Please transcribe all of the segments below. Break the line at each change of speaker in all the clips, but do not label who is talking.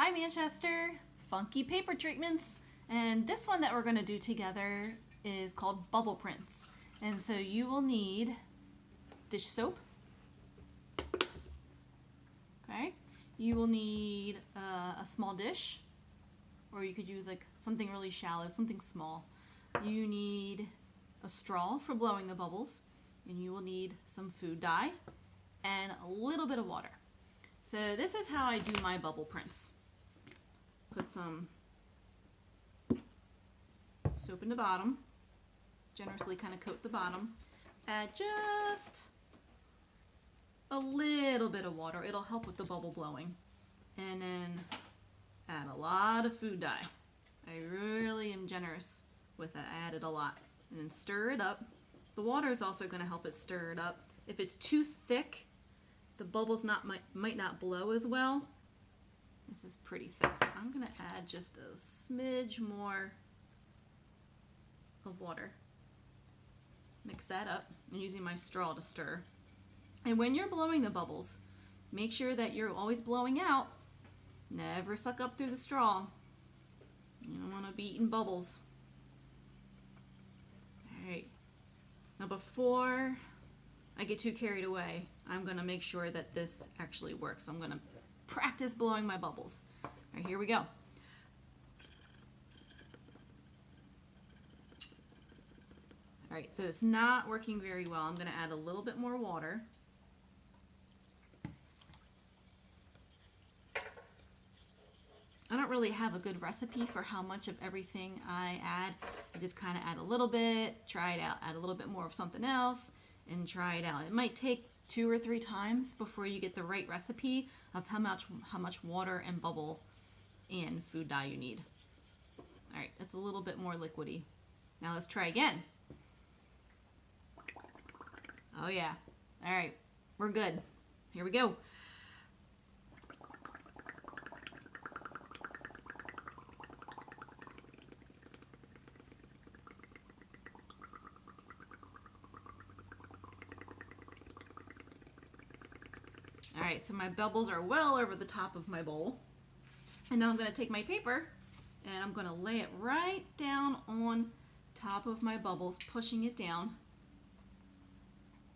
Hi Manchester, Funky Paper Treatments, and this one that we're going to do together is called Bubble Prints. And so you will need dish soap, okay? You will need a small dish, or you could use like something really shallow, something small. You need a straw for blowing the bubbles, and you will need some food dye and a little bit of water. So this is how I do my bubble prints. Put some soap in the bottom, generously kind of coat the bottom, add just a little bit of water, it'll help with the bubble blowing, and then add a lot of food dye. I really am generous with it. I added a lot, and then stir it up. The water is also going to help it stir it up. If it's too thick, the bubbles might not blow as well. This is pretty thick, so I'm going to add just a smidge more of water. Mix that up. I'm using my straw to stir. And when you're blowing the bubbles, make sure that you're always blowing out. Never suck up through the straw. You don't want to be eating bubbles. Alright. Now before I get too carried away, I'm going to make sure that this actually works. I'm going to practice blowing my bubbles. Alright, here we go. Alright, so it's not working very well. I'm going to add a little bit more water. I don't really have a good recipe for how much of everything I add. I just kind of add a little bit, try it out, add a little bit more of something else, and try it out. It might take 2 or 3 times before you get the right recipe of how much water and bubble and food dye you need. All right, it's a little bit more liquidy. Now let's try again. Oh yeah. All right, we're good. Here we go. All right, so my bubbles are well over the top of my bowl. And now I'm going to take my paper and I'm going to lay it right down on top of my bubbles, pushing it down.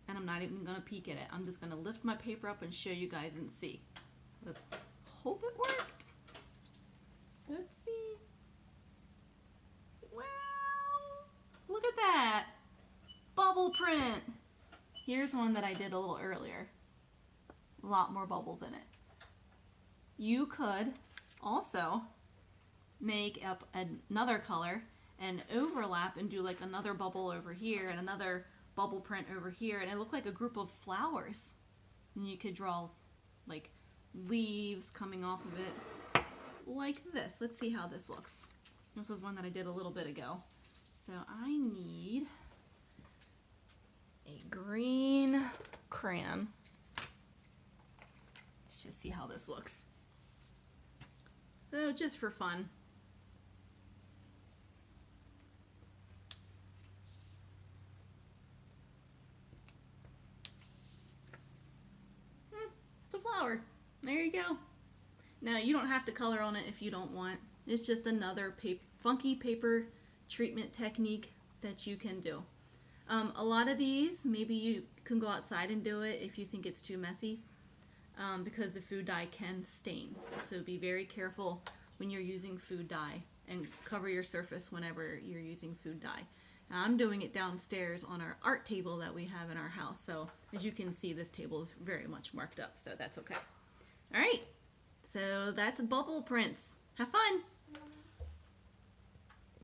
And I'm not even going to peek at it. I'm just going to lift my paper up and show you guys and see. Let's hope it worked. Let's see. Wow! Look at that. Bubble print. Here's one that I did a little earlier. A lot more bubbles in it. You could also make up another color and overlap and do like another bubble over here and another bubble print over here, and it looked like a group of flowers. And you could draw like leaves coming off of it like this. Let's see how this looks. This is one that I did a little bit ago. So I need a green crayon. Let's just see how this looks. So just for fun. It's a flower. There you go. Now you don't have to color on it if you don't want. It's just another funky paper treatment technique that you can do. A lot of these, maybe you can go outside and do it if you think it's too messy. Because the food dye can stain. So be very careful when you're using food dye and cover your surface whenever you're using food dye. Now, I'm doing it downstairs on our art table that we have in our house. So as you can see, this table is very much marked up, so that's okay. All right, so that's bubble prints. Have fun.